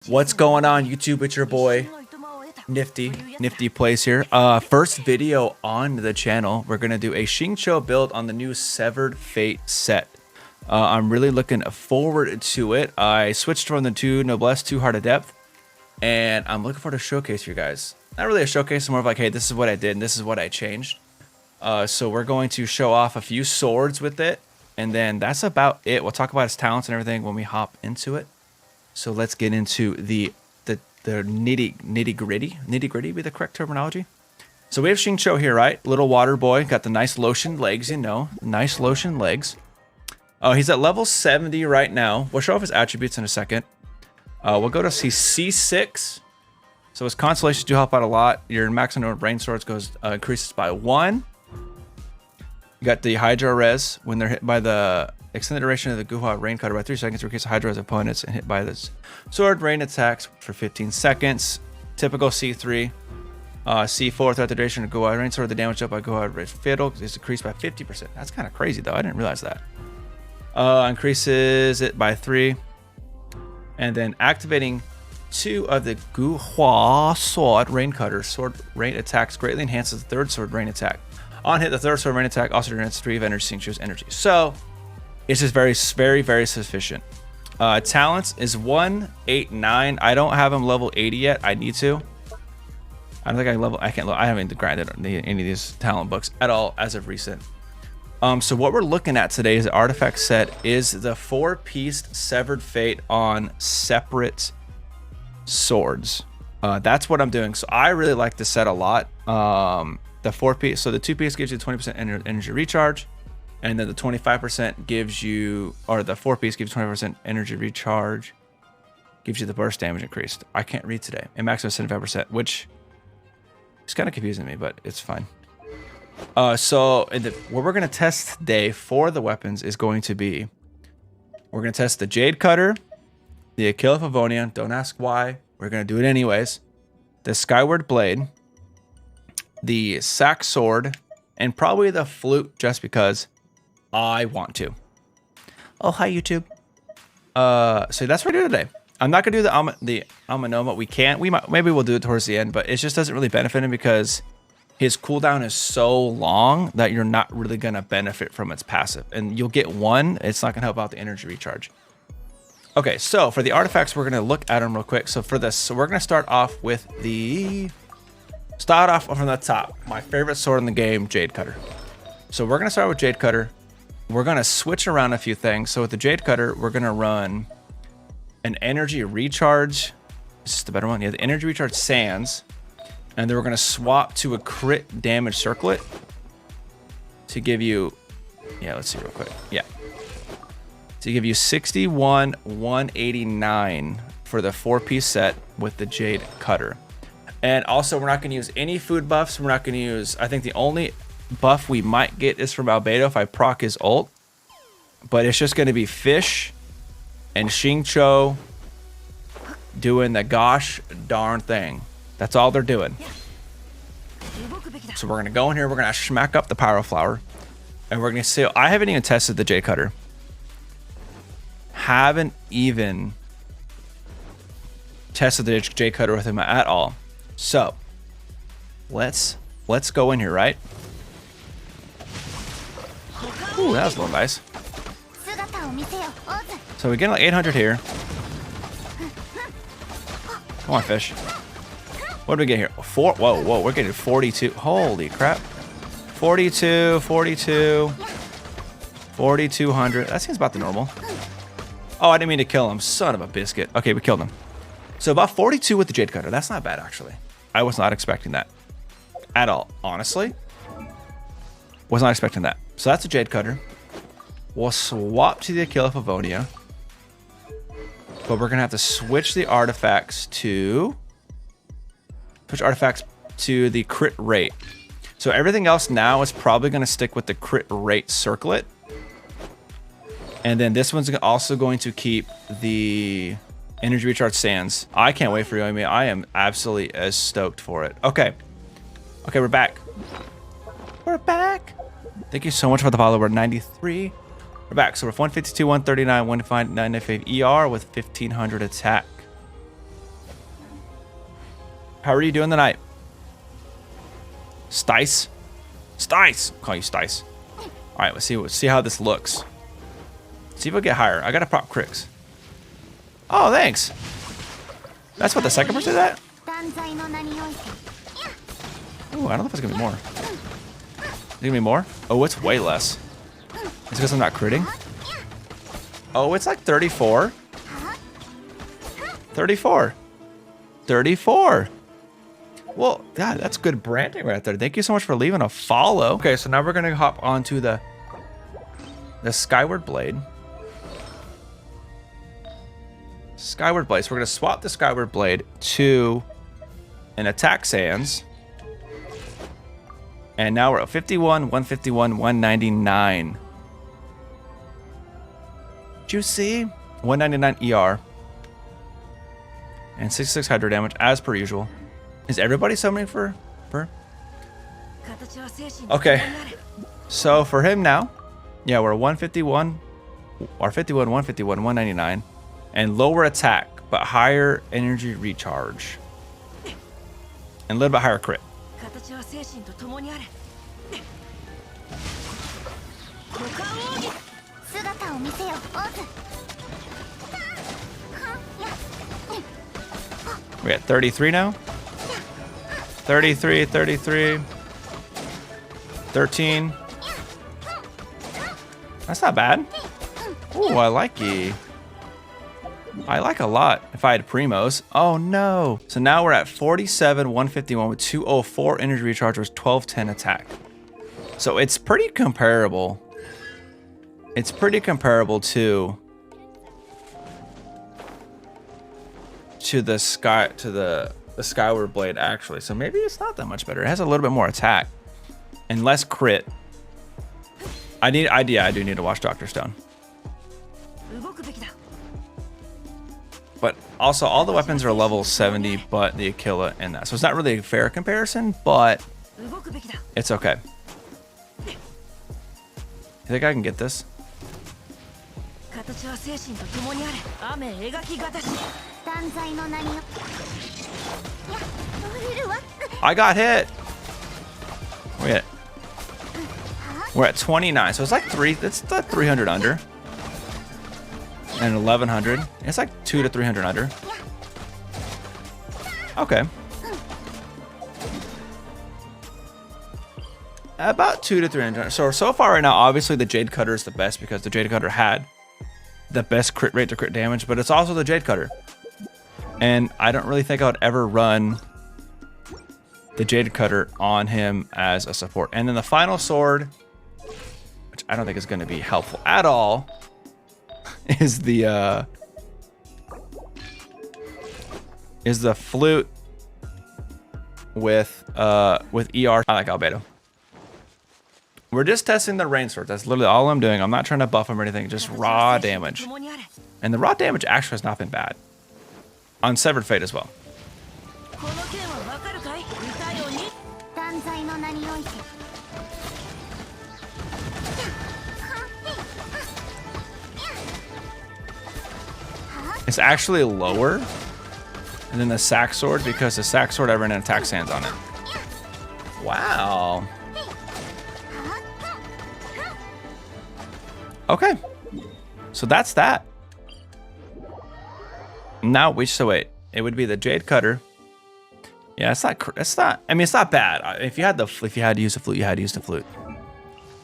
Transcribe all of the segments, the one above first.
What's going on, YouTube? It's your boy Nifty Plays here. First video on the channel. We're gonna do a Xingqui build on the new Severed Fate set. I'm really looking forward to it. I switched from the two Noblesse to Heart of Depth, and I'm looking forward to showcase for you guys. Not really a showcase, more of like, hey, this is what I did and this is what I changed. So we're going to show off a few swords with it, and then that's about it. We'll talk about his talents and everything when we hop into it. So let's get into the nitty gritty be the correct terminology. So we have Xingqui here, right? Little water boy, got the nice lotion legs, you know, nice lotion legs. Oh, he's at level 70 right now. We'll show off his attributes in a second. We'll go to C6. So his constellations do help out a lot. Your maximum brain swords goes increases by 1. You got the Hydra res when they're hit by the extended duration of the Guhua rain cutter by 3 seconds. Increase Hydra res opponents and hit by this sword rain attacks for 15 seconds. Typical C3. C4 throughout the duration of Guhua rain sword. The damage up by Guhua res fatal is decreased by 50%. That's kind of crazy though. I didn't realize that. Increases it by 3. And then activating 2 of the Guhua sword rain cutter sword rain attacks greatly enhances the third sword rain attack. On hit, the third sword rain attack also grants 3 of energy Xingqi's energy. So it's just very sufficient. Talents is 189. I don't have him level 80 yet. I need to. I don't think I haven't grinded any of these talent books at all as of recent. So what we're looking at today is the artifact set is the 4-piece Severed Fate on separate swords. That's what I'm doing. So I really like this set a lot. The 4-piece, so the 2-piece gives you 20% energy recharge, and then the 25% gives you, or the 4-piece gives you 20% energy recharge, gives you the burst damage increased. I can't read today. And maximum 75%, which is kind of confusing me, but it's fine. So what we're going to test today for the weapons is going to be, we're going to test the Jade Cutter, the Achille Favonian, don't ask why, we're going to do it anyways, the Skyward Blade, the Sack Sword, and probably the Flute just because I want to. Oh, hi YouTube. So that's what we're doing today. I'm not going to do the Amanoma. We can't. Maybe we'll do it towards the end, but it just doesn't really benefit him because his cooldown is so long that you're not really going to benefit from its passive. And you'll get one. It's not going to help out the energy recharge. Okay, so for the artifacts, we're going to look at them real quick. So for this, so we're going to start off with the... Start off from the top. My favorite sword in the game, Jade Cutter. So we're going to start with Jade Cutter. We're going to switch around a few things. So with the Jade Cutter, we're going to run an energy recharge. Is this the better one? Yeah, the energy recharge sands. And then we're going to swap to a crit damage circlet to give you, yeah, let's see real quick. Yeah. To give you 61, 189 for the 4-piece set with the Jade Cutter. And also, we're not going to use any food buffs. We're not going to use, I think the only buff we might get is from Albedo if I proc his ult. But it's just going to be Fish and Xingqui doing the gosh darn thing. That's all they're doing. So we're going to go in here. We're going to smack up the Pyro Flower. And we're going to see, I haven't even tested the Jade Cutter. Haven't even tested the Jade Cutter with him at all. So let's go in here, right? Ooh, that was a little nice. So we get like 800 here. Come on, Fish. What do we get here? Whoa, we're getting 42. Holy crap. 42, 4,200. That seems about the normal. Oh, I didn't mean to kill him. Son of a biscuit. Okay, we killed him. So about 42 with the Jade Cutter. That's not bad, actually. I was not expecting that at all, honestly. Was not expecting that. So that's a Jade Cutter. We'll swap to the Achille Favonian. But we're going to have to switch the artifacts to... Switch artifacts to the crit rate. So everything else now is probably going to stick with the crit rate circlet. And then this one's also going to keep the... Energy recharge sands. I can't wait for you. I mean, I am absolutely as stoked for it. Okay. Okay, we're back. We're back. Thank you so much for the follow. We're 93. We're back. So we're 152, 139, 195 ER with 1500 attack. How are you doing tonight? Stice? Stice! I'll call you Stice. Alright, let's see how this looks. See if I get higher. I gotta prop cricks. Oh, thanks. That's what the second person did that? Ooh, I don't know if it's gonna be more. Is it gonna be more? Oh, it's way less. Is it because I'm not critting? Oh, it's like 34. 34. 34. Well, God, that's good branding right there. Thank you so much for leaving a follow. Okay, so now we're gonna hop onto the Skyward Blade. Skyward Blade. So we're gonna swap the Skyward Blade to an Attack Sans. And now we're at 51, 151, 199. Did you see? 199 ER. And 66 Hydro damage, as per usual. Is everybody summoning for? Okay. So for him now, yeah, we're 151, or 51, 151, 199. And lower attack, but higher energy recharge. And a little bit higher crit. We're at 33 now. 33, 33. 13. That's not bad. Ooh, I like ye. I like a lot if I had Primos. Oh no. So now we're at 47, 151 with 204 energy recharge with 1210 attack. So it's pretty comparable. It's pretty comparable to the Skyward Blade actually. So maybe it's not that much better. It has a little bit more attack and less crit. I do need to watch Dr. Stone. But also all the weapons are level 70 but the Aquila and that. So it's not really a fair comparison, but it's okay. You think I can get this? I got hit. We're at 29, so it's like it's like 300 under. And 1100. It's like 200 to 300 under. Okay. About 200 to 300. So far right now, obviously the Jade Cutter is the best because the Jade Cutter had the best crit rate to crit damage, but it's also the Jade Cutter. And I don't really think I would ever run the Jade Cutter on him as a support. And then the final sword, which I don't think is going to be helpful at all, is the flute with ER. I like Albedo. We're just testing the rain sword. That's literally all I'm doing. I'm not trying to buff him or anything. Just raw damage. And the raw damage actually has not been bad. On Severed Fate as well. It's actually lower than the Sack Sword because the Sack Sword I ran an Attack Sands on it. Wow. Okay. So that's that. Now wait. It would be the Jade Cutter. Yeah, it's not. I mean, it's not bad. If you had to use the flute, you had to use the flute,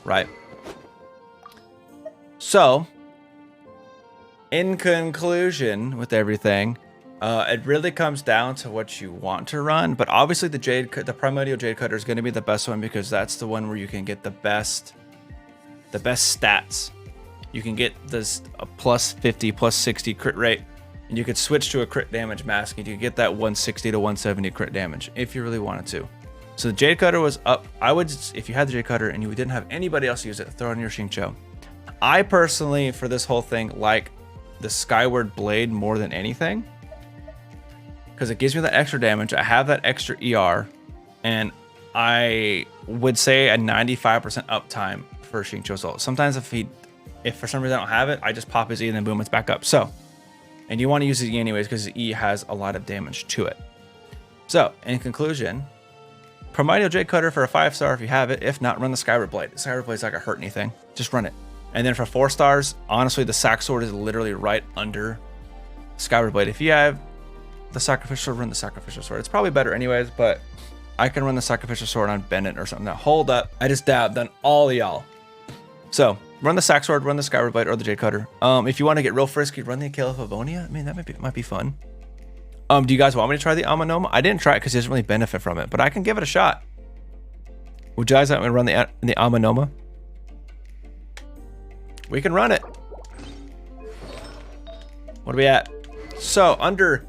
right? So, in conclusion, with everything, it really comes down to what you want to run. But obviously, the Primordial Jade Cutter is going to be the best one because that's the one where you can get the best stats. You can get this plus 50, plus 60 crit rate. And you could switch to a crit damage mask and you could get that 160 to 170 crit damage if you really wanted to. So the Jade Cutter was up. If you had the Jade Cutter and you didn't have anybody else use it, throw it on your Xingqi. I personally, for this whole thing, like the Skyward Blade more than anything. Because it gives me that extra damage. I have that extra ER. And I would say a 95% uptime for Xingqi. So sometimes if for some reason I don't have it, I just pop his E and then boom, it's back up. So. And you want to use his E anyways because his E has a lot of damage to it. So, in conclusion, Primordial Jade Cutter for a 5-star if you have it. If not, run the Skyward Blade. The Skyward Blade's not gonna hurt anything. Just run it. And then for 4 stars, honestly, the Sack Sword is literally right under Skyward Blade. If you have the Sacrificial Sword, run the Sacrificial Sword. It's probably better anyways, but I can run the Sacrificial Sword on Bennett or something. Now, hold up. I just dabbed on all of y'all. So, run the Sack Sword, run the Skyward Blade, or the Jade Cutter. If you want to get real frisky, run the Akela Favonia. I mean, that might be fun. Do you guys want me to try the Amanoma? I didn't try it because he doesn't really benefit from it, but I can give it a shot. Would you guys want me to run the Amanoma? We can run it. What are we at? So under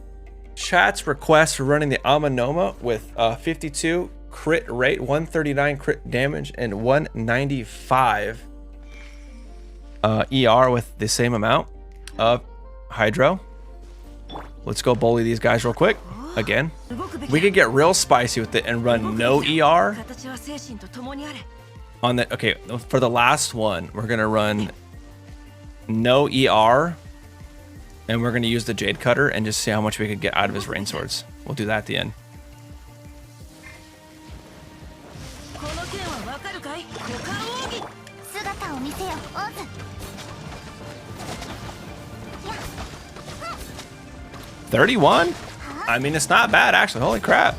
chat's request for running the Amanoma with 52 crit rate, 139 crit damage, and 195 ER with the same amount of Hydro. Let's go bully these guys real quick. Again, we could get real spicy with it and run no ER on the. Okay, for the last one, we're gonna run no ER, and we're gonna use the Jade Cutter and just see how much we could get out of his rain swords. We'll do that at the end. $31? I mean, it's not bad actually. Holy crap!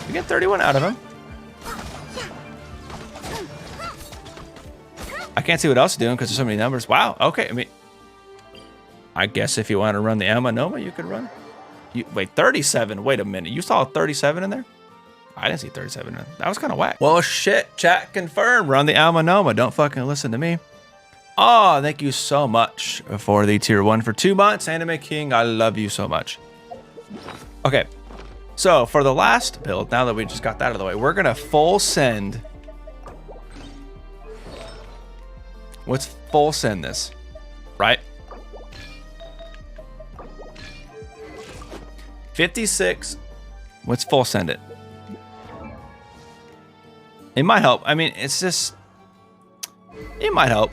We get 31 out of him. I can't see what else he's doing because there's so many numbers. Wow. Okay. I mean, I guess if you want to run the Amanoma, you could run. Wait, 37. Wait a minute. You saw 37 in there? I didn't see 37 in there. That was kind of whack. Well, shit. Chat confirmed. Run the Amanoma. Don't fucking listen to me. Oh, thank you so much for the tier 1 for 2 months. Anime King, I love you so much. Okay. So for the last build, now that we just got that out of the way, we're going to full send. Let's full send this, right? 56. Let's full send it. It might help. I mean, it's just, it might help.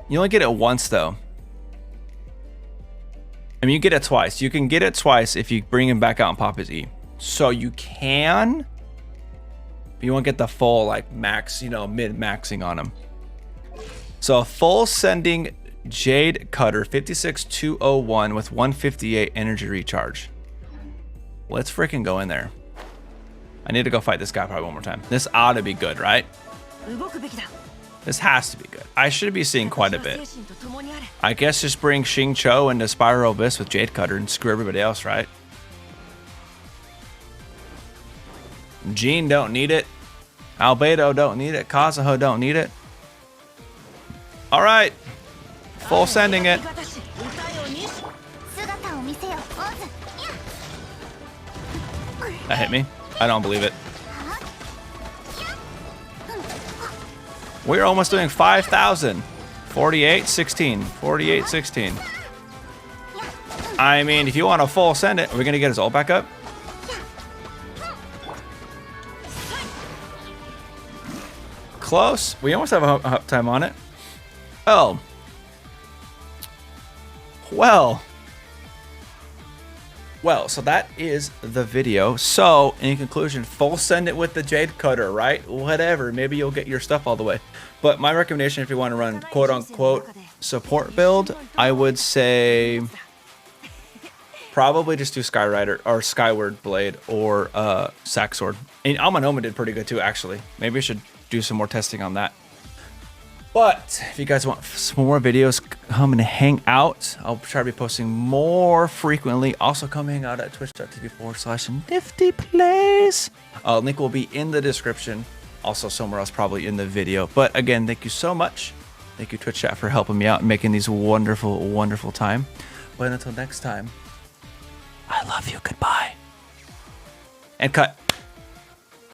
You only get it once though. I mean, you get it twice. You can get it twice if you bring him back out and pop his E. So you can, but you won't get the full like max, you know, mid-maxing on him. So full sending Jade Cutter 56201 with 158 energy recharge. Let's freaking go in there. I need to go fight this guy probably one more time. This ought to be good, right? This has to be good. I should be seeing quite a bit. I guess just bring Xingqui into Spiral Abyss with Jade Cutter and screw everybody else, right? Jean don't need it. Albedo don't need it. Kazuha don't need it. All right. Full sending it. That hit me. I don't believe it. We're almost doing 5,000. 48, 16. 48, 16. I mean, if you want to full send it, are we going to get his ult back up? Close. We almost have a uptime on it. Oh. Well, so that is the video. So, in conclusion, full send it with the Jade Cutter, right? Whatever. Maybe you'll get your stuff all the way. But my recommendation, if you want to run quote-unquote support build, I would say probably just do Skyrider or Skyward Blade or Sack Sword. And Amanoma did pretty good too, actually. Maybe I should do some more testing on that. But if you guys want some more videos, come and hang out. I'll try to be posting more frequently. Also, come hang out at twitch.tv/niftyplays. Link will be in the description. Also, somewhere else probably in the video. But again, thank you so much. Thank you, Twitch chat, for helping me out and making these wonderful, wonderful time. But until next time, I love you. Goodbye. And cut.